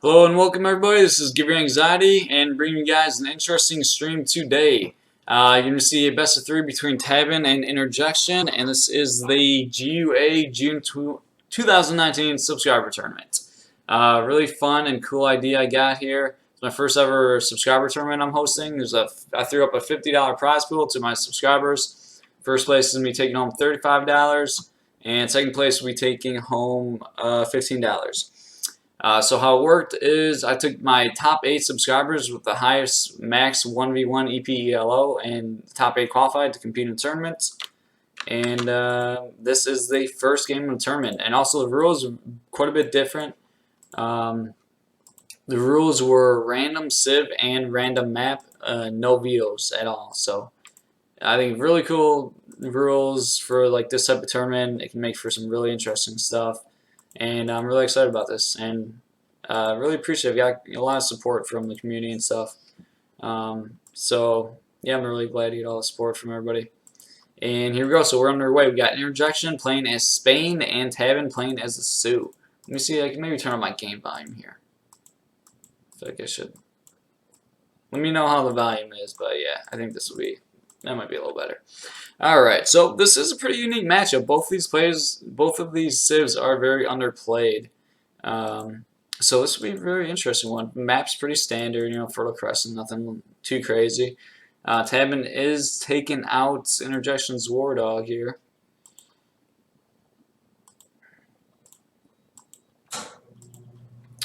Hello and welcome everybody, this is Give Your Anxiety and bringing you guys an interesting stream today. You're going to see a best of 3 between Tabben and Interjection, and this is the GUA June 2019 subscriber tournament. Really fun and cool idea I got here. It's my first ever subscriber tournament I'm hosting. I threw up a $50 prize pool to my subscribers. First place is going to be taking home $35, and second place will be taking home $15. So how it worked is I took my top 8 subscribers with the highest max 1v1 EPELO and top 8 qualified to compete in tournaments. And this is the first game of the tournament. And also the rules are quite a bit different. The rules were random civ and random map, no vetoes at all. So I think really cool rules for like this type of tournament. It can make for some really interesting stuff. And I'm really excited about this, and really appreciate it. I've got a lot of support from the community and stuff. So yeah, I'm really glad to get all the support from everybody. And here we go. So we're underway. We got Interjection playing as Spain and Tabben playing as the Sioux. Let me see. I can maybe turn on my game volume here. I feel like I should. Let me know how the volume is, but yeah, I think that might be a little better. Alright, so this is a pretty unique matchup. Both of these civs are very underplayed. So this will be a very interesting one. Map's pretty standard, Fertile Crescent, nothing too crazy. Tabben is taking out Interjection's War Dog here.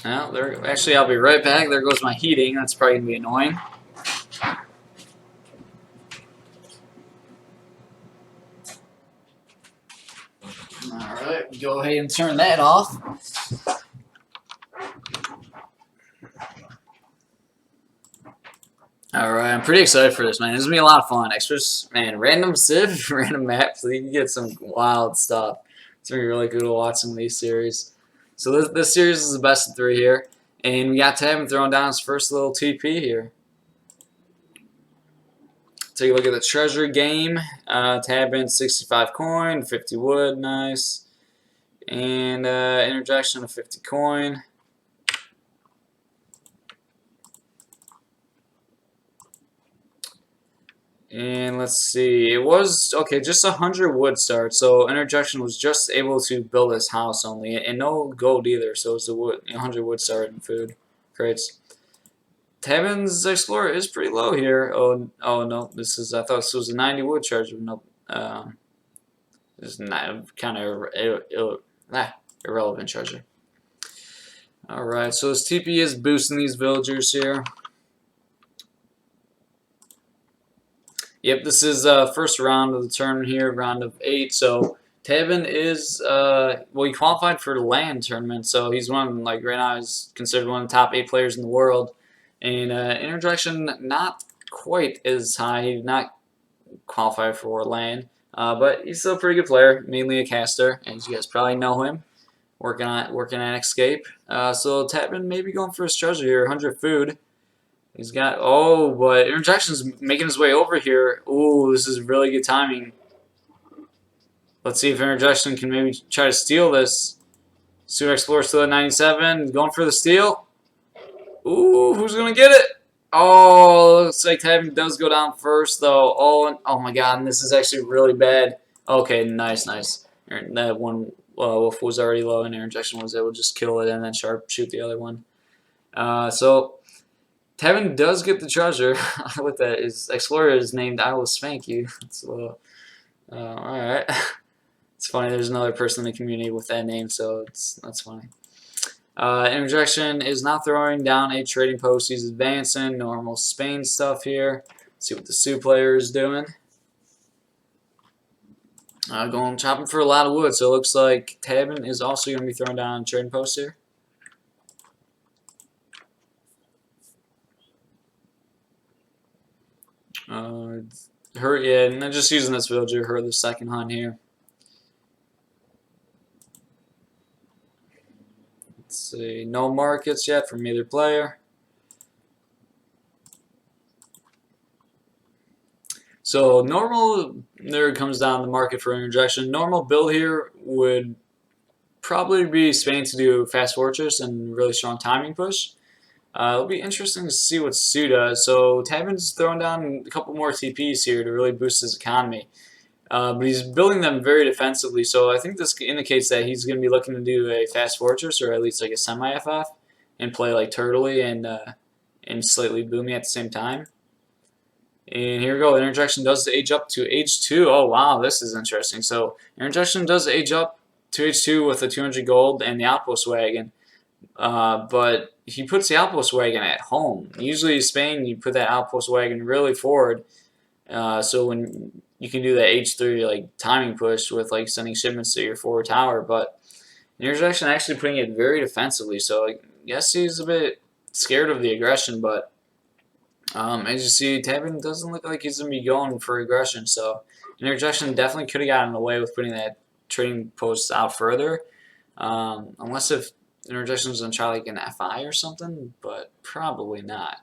Well, actually, I'll be right back. There goes my heating. That's probably going to be annoying. Alright, go ahead and turn that off. Alright, I'm pretty excited for this, man. This is going to be a lot of fun. Man, random civ, random maps, so you can get some wild stuff. It's going to be really cool to watch some of these series. So this series is the best of 3 here. And we got Tabben throwing down his first little TP here. Take a look at the treasure game. Tabben 65 coin, 50 wood, nice. And Interjection of 50 coin. And let's see, it was, okay, just 100 wood start, so Interjection was just able to build his house only, and no gold either, so it's the wood, 100 wood start and food crates. Tabben's Explorer is pretty low here. Oh no, I thought this was a 90 wood charger. Nope. This is not kind of irrelevant treasure. Alright, so his TP is boosting these villagers here. Yep, this is first round of the tournament here, round of 8. So Tabben is he qualified for the land tournament, so he's right now he's considered one of the top 8 players in the world. And Interjection not quite as high. He did not qualify for land, but he's still a pretty good player, mainly a caster, as you guys probably know him, working at Escape. So Tabben may be going for his treasure here, 100 food. He's got, but Interjection's making his way over here. Ooh, this is really good timing. Let's see if Interjection can maybe try to steal this. Sioux Explorer still at 97, going for the steal. Ooh, who's going to get it? Oh, looks like Tabben does go down first, though. Oh my god, and this is actually really bad. Okay, nice. That one wolf was already low, and Interjection was able to just kill it and then sharpshoot the other one. So Tabben does get the treasure. With that, his Explorer is named I Will Spank You. It's a little, alright. It's funny, there's another person in the community with that name, so that's funny. Interjection is now throwing down a trading post. He's advancing, normal Spain stuff here. Let's see what the Sioux player is doing. Going chopping for a lot of wood, so it looks like Tabben is also going to be throwing down a trading post here. And I'm just using this villager, the second hunt here. Let's see, no markets yet from either player. So normal, there comes down the market for Interjection. Normal build here would probably be Spain to do fast fortress and really strong timing push. It'll be interesting to see what Sioux does. So Tabben's throwing down a couple more TPs here to really boost his economy. But he's building them very defensively, so I think this indicates that he's going to be looking to do a fast fortress or at least like a semi-FF and play like turtley and slightly boomy at the same time. And here we go. Interjection does age up to age 2. Oh wow, this is interesting. So Interjection does age up to age 2 with the 200 gold and the outpost wagon. But he puts the outpost wagon at home. Usually in Spain, you put that outpost wagon really forward. So when you can do that H3 like timing push with like sending shipments to your forward tower, but Interjection actually putting it very defensively. So I guess he's a bit scared of the aggression, but as you see, Tabben doesn't look like he's gonna be going for aggression. So Interjection definitely could have gotten away with putting that trading post out further, unless if Interjection's gonna try like an FI or something, but probably not.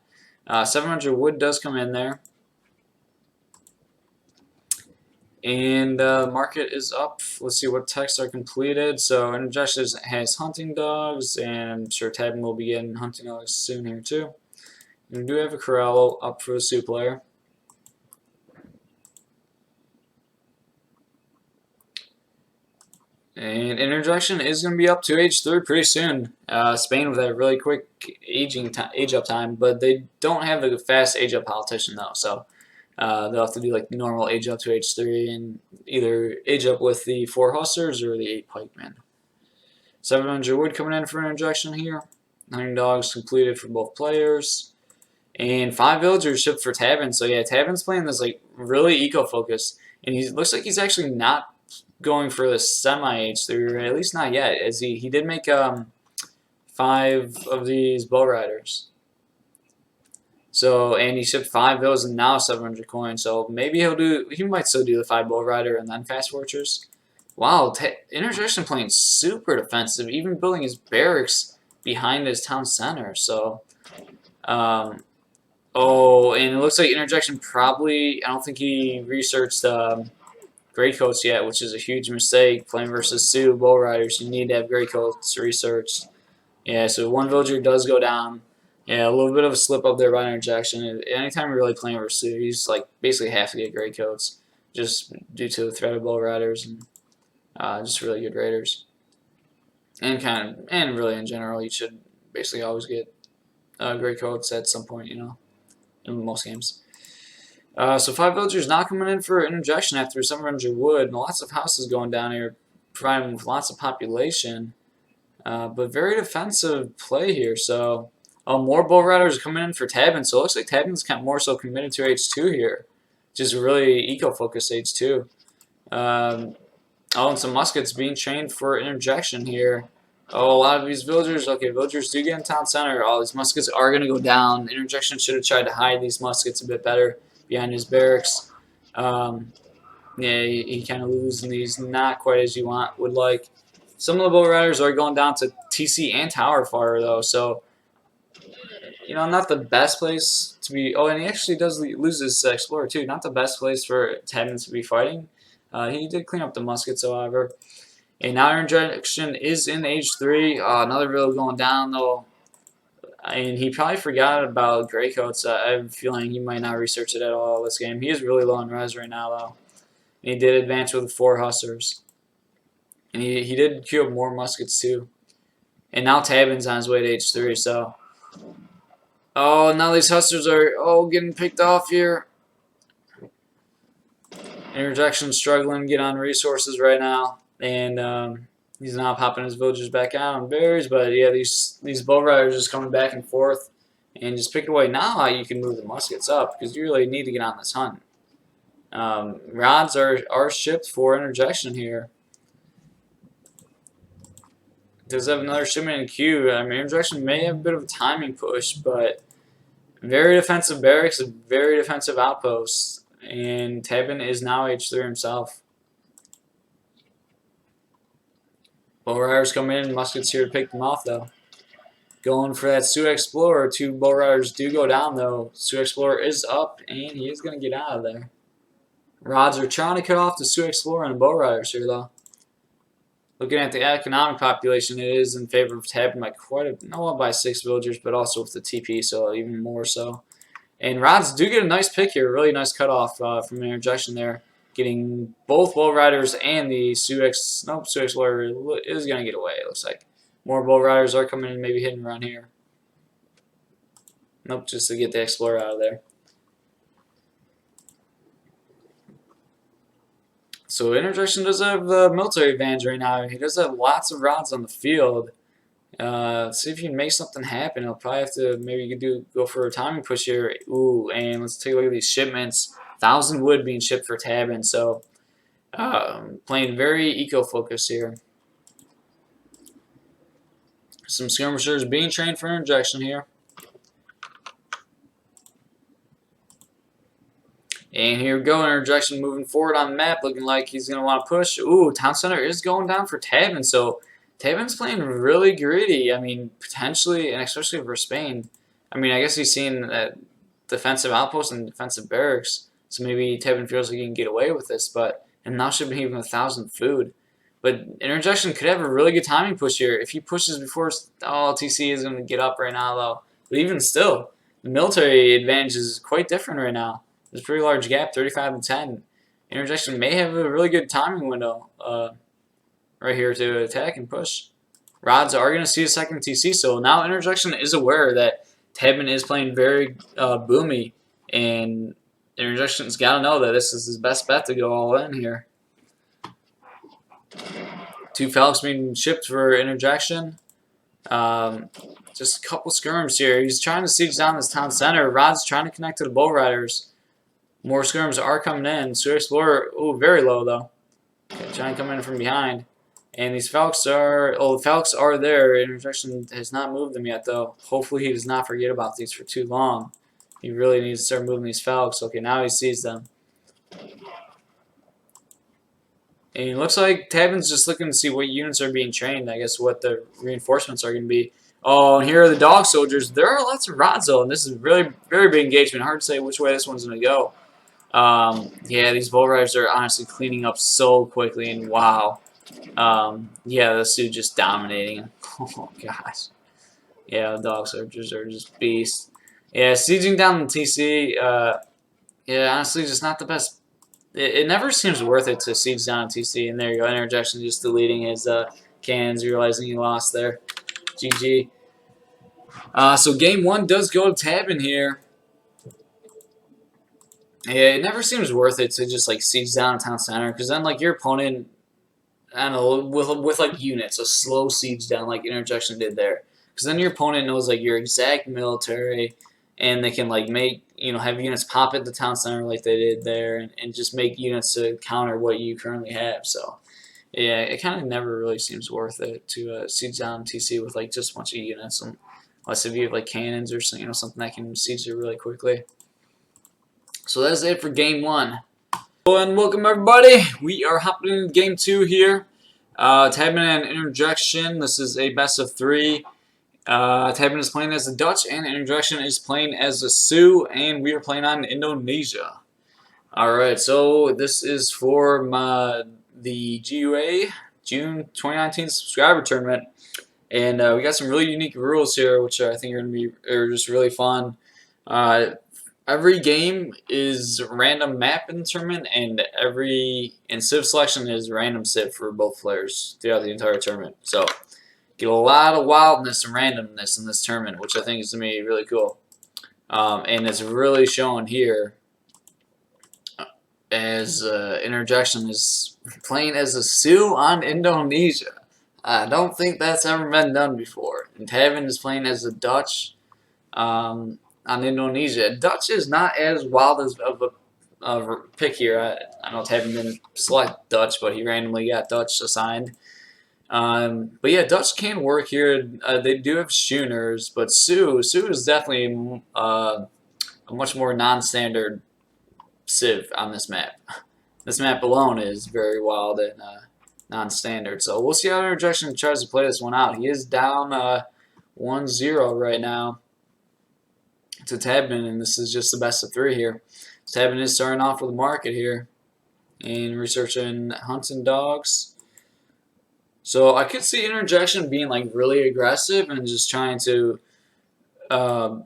700 wood does come in there. And market is up. Let's see what texts are completed. So Interjection has hunting dogs, and I'm sure Tabben will be getting hunting dogs soon here too. And we do have a corral up for the Sioux player. And Interjection is going to be up to age 3 pretty soon. Spain with that really quick age up time, but they don't have the fast age up politician though. So they'll have to do like normal age up to age 3 and either age up with the 4 hussars or the 8 pikemen. 700 wood coming in for Interjection here. 9 dogs completed for both players. And 5 villagers shipped for Tabben. So yeah, Tabben's playing this like really eco-focused. And he looks like he's actually not going for the semi H3, or at least not yet, as he did make 5 of these bow riders. So, and he shipped 5 those and now 700 coins. So maybe he might still do the 5 bow rider and then fast fortress. Wow, Interjection playing super defensive, even building his barracks behind his town center. So, oh, and it looks like Interjection probably, I don't think he researched Greycoats yet, which is a huge mistake. Playing versus Sioux bow riders, you need to have Greycoats researched. Yeah, so 1 villager does go down. Yeah, a little bit of a slip up there by Interjection. Anytime you're really playing versus Sioux, you just like basically have to get Greycoats, just due to the threat of bow riders and just really good raiders. And really in general, you should basically always get Greycoats at some point, you know, in most games. So 5 villagers not coming in for Interjection after 700 wood, and lots of houses going down here, providing with lots of population. But very defensive play here. So more bow riders coming in for Tabben. So it looks like Tabben's kind of more so committed to H2 here, just really eco-focused H2. And some muskets being trained for Interjection here. Oh, a lot of these villagers. Okay, villagers do get in town center. All these muskets are going to go down. Interjection should have tried to hide these muskets a bit better behind his barracks. Yeah, he kind of losing these not quite as you would like. Some of the bow riders are going down to TC and tower fire though, so you know, not the best place to be. Oh, and he actually does lose his explorer too. Not the best place for Tabben to be fighting. He did clean up the muskets, however. And now Interjection is in age 3. Another village going down though. And he probably forgot about Greycoats. I have a feeling he might not research it at all this game. He is really low on res right now, though. And he did advance with 4 hussars. And he did queue up more muskets, too. And now Tabben's on his way to H3, so... Oh, now these hussars are, getting picked off here. Interjection struggling to get on resources right now. And, he's now popping his villagers back out on berries, but yeah, these bow riders just coming back and forth and just pick it away. Now you can move the muskets up because you really need to get on this hunt. Rods are shipped for Interjection here. Does have another shipment in queue. I mean, Interjection may have a bit of a timing push, but very defensive barracks, very defensive outposts, and Tabben is now H3 himself. Bow riders coming in, muskets here to pick them off though. Going for that Sioux Explorer. 2 bow riders do go down though. Sioux Explorer is up and he is going to get out of there. Rods are trying to cut off the Sioux Explorer and the bow riders here though. Looking at the economic population, it is in favor of Tabben by not by 6 villagers, but also with the TP, so even more so. And Rods do get a nice pick here, really nice cutoff from an interjection there, getting both Bull Riders and the Sioux Explorer is going to get away, it looks like. More Bull Riders are coming in, maybe hitting around here. Nope, just to get the Explorer out of there. So Interjection does have the military advantage right now. He does have lots of rods on the field. See if you can make something happen. He'll probably have to maybe go for a timing push here. Ooh, and let's take a look at these shipments. 1,000 wood being shipped for Tabben. So playing very eco-focused here. Some skirmishers being trained for Interjection here. And here we go, Interjection moving forward on the map, looking like he's going to want to push. Ooh, Town Center is going down for Tabben, so Tabben's playing really greedy. I mean, potentially, and especially for Spain. I mean, I guess he's seen that defensive outpost and defensive barracks, so maybe Tabben feels like he can get away with this, and now shipping even 1,000 food. But Interjection could have a really good timing push here. If he pushes before, TC is going to get up right now, though. But even still, the military advantage is quite different right now. There's a pretty large gap, 35 and 10. Interjection may have a really good timing window right here to attack and push. Rods are going to see a second TC, so now Interjection is aware that Tabben is playing very boomy, and Interjection's got to know that this is his best bet to go all in here. 2 Falcons being shipped for Interjection. Just a couple skirms here. He's trying to siege down this town center. Rod's trying to connect to the Bull Riders. More skirms are coming in. Sioux Explorer, ooh, very low though. Okay, trying to come in from behind. And these Falcons are, the Falcons are there. Interjection has not moved them yet though. Hopefully he does not forget about these for too long. He really needs to start moving these Falcons. Okay, now he sees them. And it looks like Tabben's just looking to see what units are being trained. I guess what the reinforcements are going to be. Oh, and here are the dog soldiers. There are lots of rods though, and this is really very big engagement. Hard to say which way this one's going to go. Yeah, these Bull Riders are honestly cleaning up so quickly, and wow. Yeah, the Sioux just dominating. Oh gosh. Yeah, the dog soldiers are just beasts. Yeah, sieging down the TC. Yeah, honestly, just not the best. It never seems worth it to siege down a TC, and there you go. Interjection just deleting his cannons, realizing he lost there. GG. So game 1 does go to Tabben here. Yeah, it never seems worth it to just like siege down a town center, because then like your opponent, I don't know, with like units, a slow siege down like Interjection did there, because then your opponent knows like your exact military, and they can like make have units pop at the town center like they did there, and just make units to counter what you currently have. So yeah, it kind of never really seems worth it to siege down TC with like just a bunch of units, unless if you have like cannons or something that can siege it really quickly. So that's it for game 1. Hello and welcome everybody. We are hopping into game 2 here. Tabben and Interjection. This is a best of 3. Tabben is playing as the Dutch, and Interjection is playing as the Sioux, and we are playing on Indonesia. Alright, so this is for the GUA June 2019 subscriber tournament. And we got some really unique rules here, which I think are going to be just really fun. Every game is random map in the tournament, and civ selection is random civ for both players throughout the entire tournament. So get a lot of wildness and randomness in this tournament, which I think is going to be really cool. And it's really shown here as Interjection is playing as a Sioux on Indonesia. I don't think that's ever been done before. And Tabben is playing as a Dutch on Indonesia. Dutch is not as wild as of a pick here. I know Tabben didn't select Dutch, but he randomly got Dutch assigned. But yeah, Dutch can work here. They do have schooners, but Sioux is definitely a much more non-standard civ on this map. This map alone is very wild and non-standard. So we'll see how Interjection tries to play this one out. He is down 1-0 right now to Tabben, and this is just the best of 3 here. Tabben is starting off with a market here and researching hunting dogs. So I could see Interjection being like really aggressive and just trying to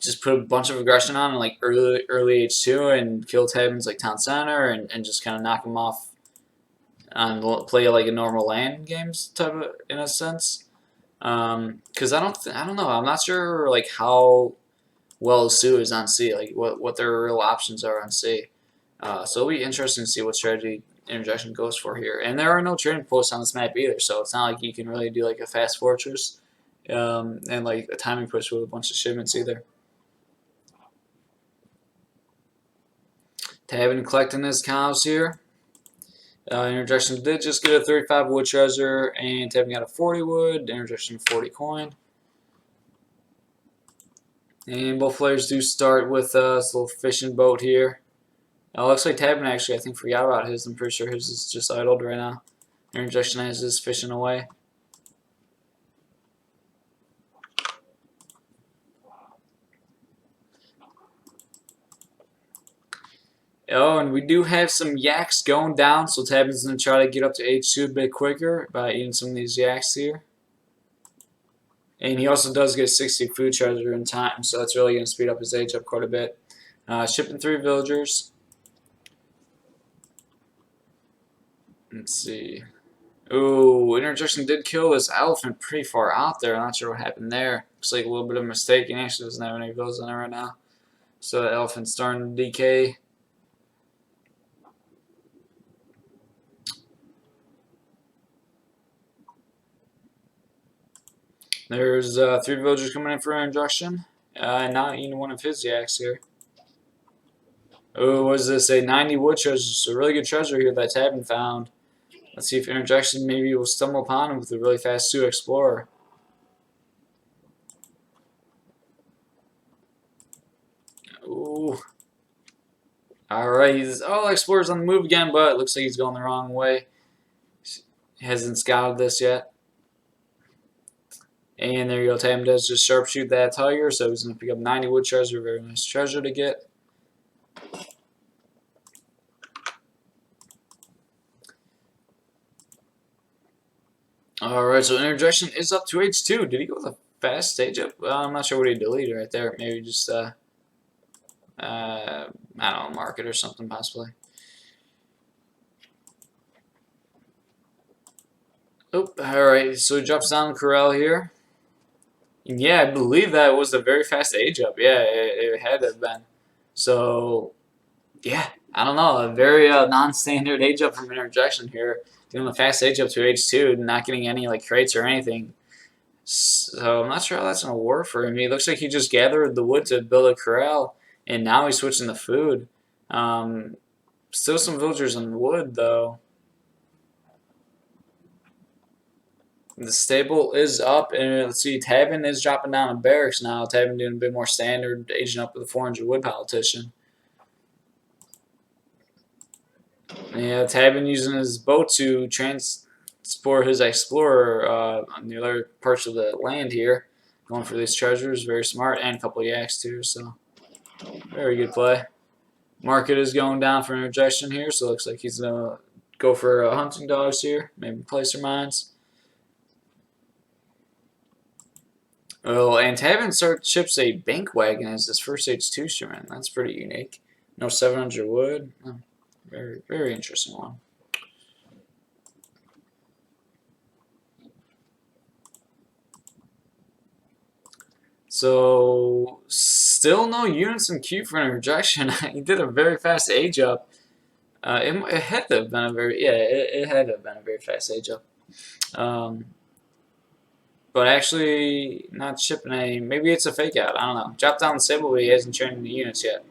just put a bunch of aggression on in like early H2 and kill Tabben's like town center and just kind of knock him off and play like a normal land games type of in a sense. Because I don't know. I'm not sure like how well Sioux is on C, like what their real options are on C. So it'll be interesting to see what strategy Interjection goes for here. And there are no trading posts on this map either, so it's not like you can really do like a fast fortress and like a timing push with a bunch of shipments either. Tabben collecting his cows here. Interjection did just get a 35 wood treasure, and Tabben got a 40 wood. Interjection 40 coin. And both players do start with this little fishing boat here. Looks like Tabben actually, I think, forgot about his. I'm pretty sure his is just idled right now. Interjection has his fishing away. Oh, and we do have some yaks going down, so Tabben's going to try to get up to H2 a bit quicker by eating some of these yaks here. And he also does get 60 food treasure in time, so that's really going to speed up his age up quite a bit. Shipping 3 villagers. Let's see. Ooh, Interjection did kill this elephant pretty far out there. I'm not sure what happened there. Looks like a little bit of a mistake. He actually doesn't have any villas on it right now. So the elephant's starting to decay. There's 3 villagers coming in for Interjection. Not eating one of his yaks here. Oh, what is this? A 90 wood treasure. So a really good treasure here that Tabben found. Let's see if Interjection maybe will stumble upon him with a really fast Sioux Explorer. Ooh. Alright, Explorer's on the move again, but it looks like he's going the wrong way. He hasn't scouted this yet. And there you go, Tabben does just sharpshoot that tiger, so he's going to pick up 90 wood treasure. Very nice treasure to get. Alright, so Interjection is up to H2. Did he go with a fast stage up? Well, I'm not sure what he deleted right there. Maybe just, I don't know, market or something possibly. Oh, alright, so he drops down Corral here. And yeah, I believe that was a very fast age up. Yeah, it had to have been. So, yeah, I don't know. A very non-standard age up from Interjection here. Doing a fast age up to H2, not getting any like crates or anything. So I'm not sure how that's going to work for him. He looks like he just gathered the wood to build a corral, and now he's switching to food. Still some villagers in wood, though. The stable is up, and let's see, Tabben is dropping down in barracks now. Tabben doing a bit more standard, aging up with a 400 wood politician. Yeah, Tabben using his boat to transport his explorer on the other parts of the land here. Going for these treasures, very smart, and a couple of yaks too, so very good play. Market is going down for Interjection here, so it looks like he's going to go for hunting dogs here, maybe placer mines. Oh, and Tabben ships a bank wagon as his first H2 shipment. That's pretty unique. No 700 wood. Oh, very, very interesting one. So, still no units in queue for Interjection. He did a very fast age up. It had to have been a very, yeah, it had to have been a very fast age up. But actually, not shipping a, maybe it's a fake out. I don't know. Drop down the stable, but he hasn't trained the units yet.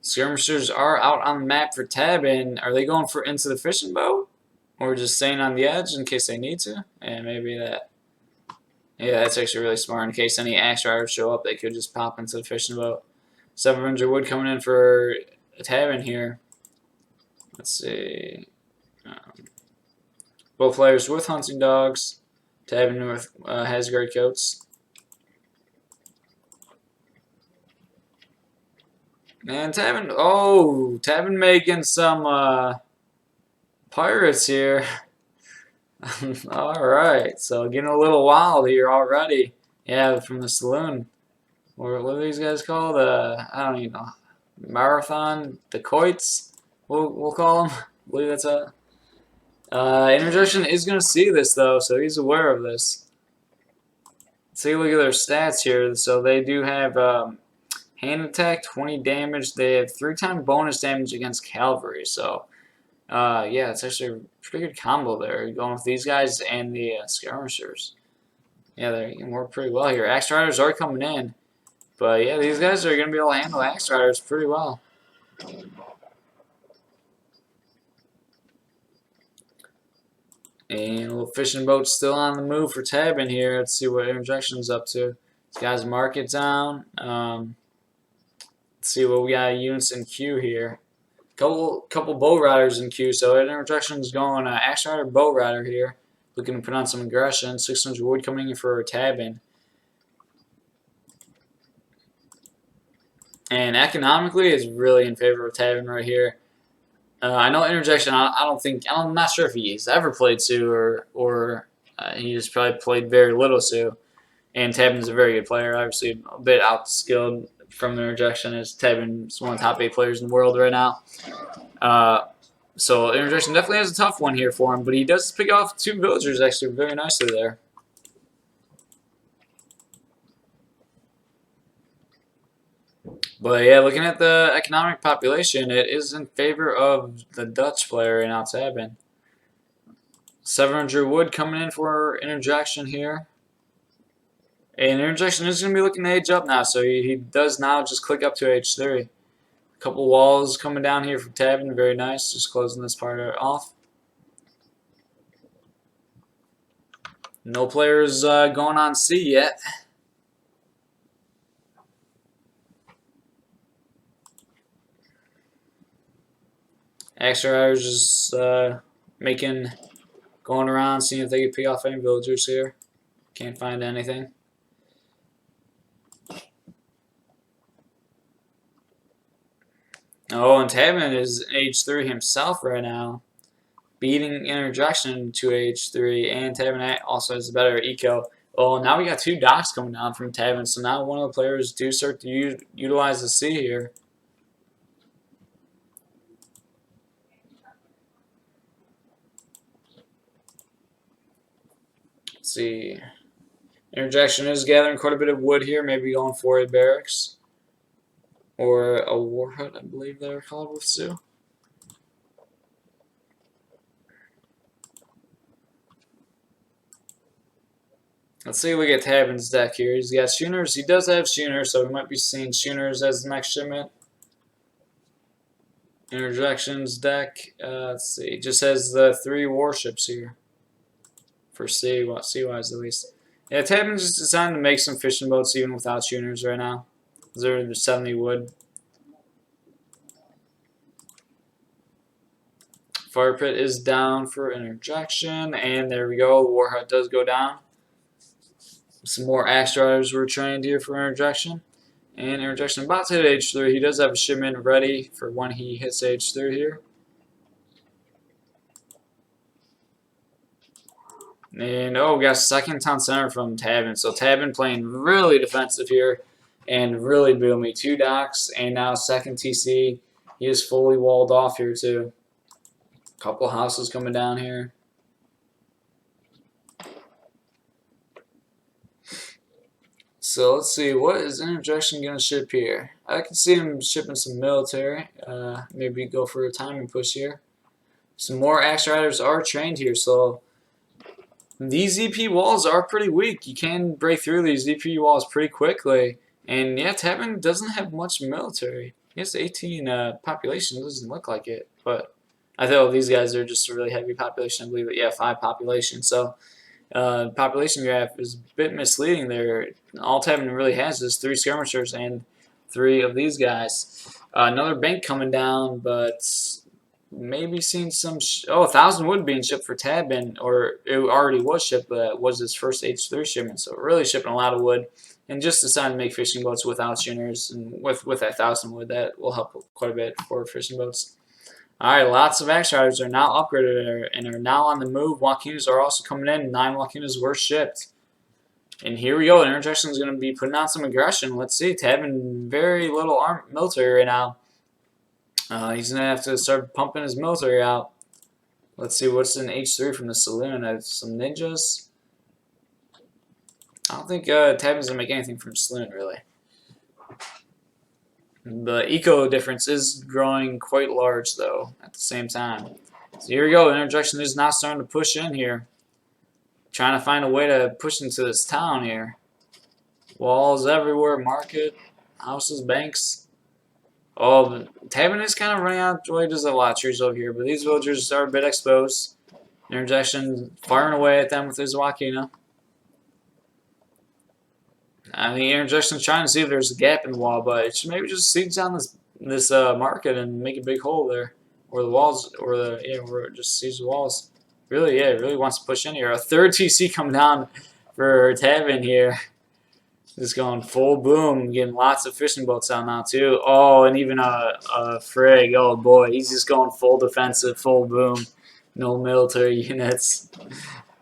Skirmishers are out on the map for Tabben. Are they going for into the fishing boat? Or just staying on the edge in case they need to? And maybe that. Yeah, that's actually really smart. In case any axe riders show up, they could just pop into the fishing boat. 700 wood coming in for Tabben here. Let's see. Both players with hunting dogs. Tabben with Hasgard coats. And Tabben, Tabben making some pirates here. Alright, so getting a little wild here already. Yeah, from the saloon. Or what are these guys called? I don't even know. Marathon dacoits, we'll call them. I believe that's a. Interjection is going to see this though, so he's aware of this. Take a look at their stats here. So they do have hand attack, 20 damage. They have 3-time bonus damage against cavalry. So yeah, it's actually a pretty good combo there. Going with these guys and the skirmishers. Yeah, they work pretty well here. Axe riders are coming in. But yeah, these guys are going to be able to handle axe riders pretty well. And a little fishing boat still on the move for Tabben here. Let's see what Interjection's up to. This guy's mark it down. Let's see what we got units in queue here. Couple bow riders in queue. So Interjection's going axe rider, bow rider here. Looking to put on some aggression. 600 wood coming in for Tabben. And economically, it's really in favor of Tabben right here. I know Interjection. I'm not sure if he's ever played Sioux or he just probably played very little Sioux. And Tabben's a very good player. Obviously, a bit outskilled from the Interjection, as Tabben's one of the top 8 players in the world right now. So Interjection definitely has a tough one here for him, but he does pick off 2 villagers actually very nicely there. But yeah, looking at the economic population, it is in favor of the Dutch player in Tabben. 700 wood coming in for Interjection here. And Interjection is going to be looking to age up now, so he does now just click up to H3. A couple walls coming down here for Tabben, very nice, just closing this part off. No players going on C yet. Axe riders just going around, seeing if they can pick off any villagers here. Can't find anything. Oh, and Tabben is H3 himself right now, beating Interjection to H3, and Tabben also has a better eco. Well, now we got 2 docks coming down from Tabben, so now one of the players do start to utilize the sea here. Let's see. Interjection is gathering quite a bit of wood here, maybe going for a barracks. Or a war hut, I believe they're called with Sioux. Let's see, we get Tabben's deck here. He's got schooners. He does have schooners, so we might be seeing schooners as the next shipment. Interjection's deck, let's see, just has the 3 warships here. For sea-wise at least. Yeah, Tabben just decided to make some fishing boats even without schooners right now. They're 70 wood. Fire pit is down for Interjection, and there we go. The war hut does go down. Some more axe riders were trained here for Interjection. And Interjection about to hit H3. He does have a shipment ready for when he hits H3 here. And oh, we got 2nd town center from Tabben. So Tabben playing really defensive here and really boomy. 2 docks and now 2nd TC. He is fully walled off here too. Couple houses coming down here. So let's see, what is Interjection going to ship here? I can see him shipping some military. Maybe go for a timing push here. Some more axe riders are trained here, so these EP walls are pretty weak. You can break through these EP walls pretty quickly. And yeah, Tabben doesn't have much military. He has 18 population. It doesn't look like it, but I thought these guys are just a really heavy population. I believe that, yeah, 5 population. So population graph is a bit misleading there. All Tabben really has is 3 skirmishers and 3 of these guys. Another bank coming down, but maybe seen some 1,000 wood being shipped for Tabben, or it already was shipped, but it was his first H3 shipment, so really shipping a lot of wood, and just decided to make fishing boats without schooners, and with that 1,000 wood, that will help quite a bit for fishing boats. Alright, lots of Axe Riders are now upgraded and are now on the move. Joaquinas are also coming in. 9 Joaquinas were shipped. And here we go. Interjection is going to be putting on some aggression. Let's see. Tabben very little military right now. He's going to have to start pumping his military out. Let's see what's in H3 from the saloon. I have some ninjas. I don't think Tabben's going to make anything from saloon, really. The eco difference is growing quite large, though, at the same time. So here we go. Interjection is now starting to push in here. Trying to find a way to push into this town here. Walls everywhere, market, houses, banks. Oh, Tabben is kind of running out. Joy does a lot of trees over here, but these villagers are a bit exposed. Interjection firing away at them with his Joaquina. I mean, Interjection's trying to see if there's a gap in the wall, but it should maybe just siege down this market and make a big hole there, or the walls, or where it just siege the walls. Really, yeah, it really wants to push in here. A third TC coming down for Tabben here. Just going full boom, getting lots of fishing boats out now too. Oh, and even a frig. Oh boy, he's just going full defensive, full boom. No military units.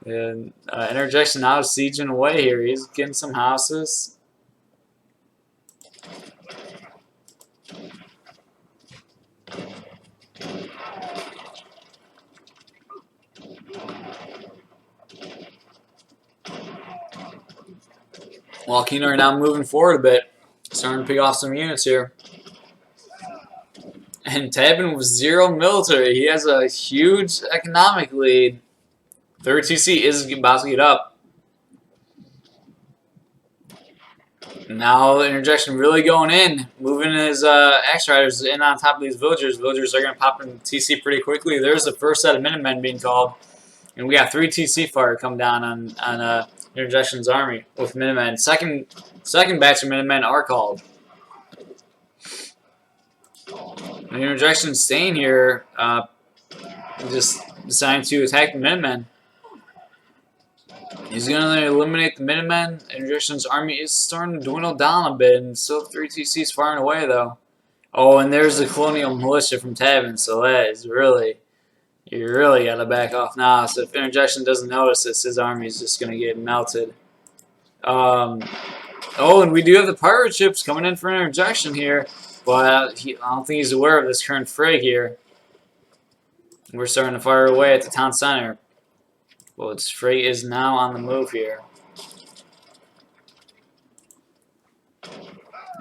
And Interjection now is sieging away here. He's getting some houses. Joaquina are now moving forward a bit. Starting to pick off some units here. And Tabben with 0 military. He has a huge economic lead. Third TC is about to get up. Now Interjection really going in. Moving his Axe Riders in on top of these villagers. Villagers are going to pop in TC pretty quickly. There's the first set of Minutemen being called. And we got 3 TC fire come down on Interjection's army with Minutemen. Second batch of Minutemen are called. And Interjection's staying here, just deciding to attack the Minutemen. He's going to eliminate the Minutemen. Interjection's army is starting to dwindle down a bit, and still 3 TCs firing away though. Oh, and there's the Colonial Militia from Tabben, so that is really... You really got to back off now. So if Interjection doesn't notice this, his army is just going to get melted. Oh, and we do have the pirate ships coming in for Interjection here. But I don't think he's aware of this current frig here. We're starting to fire away at the town center. Well, its freight is now on the move here.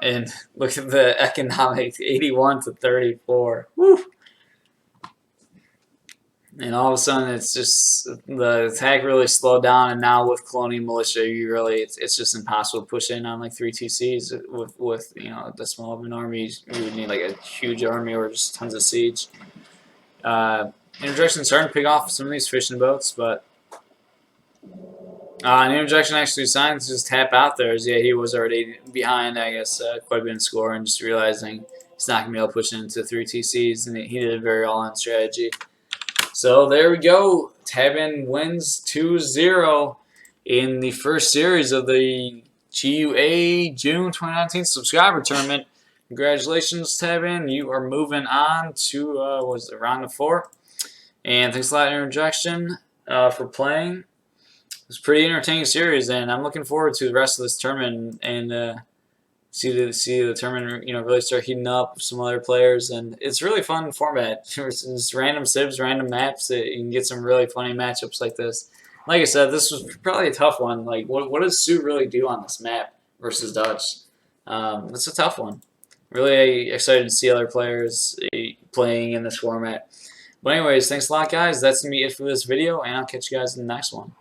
And look at the economics, 81 to 34. Woo! And all of a sudden, it's just the attack really slowed down. And now with Colonial Militia, it's just impossible to push in on like 3 TCs with the small of an army. You would need like a huge army or just tons of siege. Interjection starting to pick off some of these fishing boats, but an Interjection actually decided to just tap out there. Yeah, he was already behind, I guess, quite a bit in score, and just realizing he's not gonna be able to push into 3 TCs, and he did a very all-in strategy. So there we go. Tabben wins 2-0 in the first series of the GUA June 2019 subscriber tournament. Congratulations, Tabben. You are moving on to round of 4. And thanks a lot, Interjection, for playing. It was a pretty entertaining series, and I'm looking forward to the rest of this tournament and see the tournament really start heating up with some other players, and it's really fun format. Just random civs, random maps. You can get some really funny matchups like this. Like I said, this was probably a tough one. Like, what does Sioux really do on this map versus Dutch? It's a tough one. Really excited to see other players playing in this format. But anyways, thanks a lot, guys. That's going to be it for this video, and I'll catch you guys in the next one.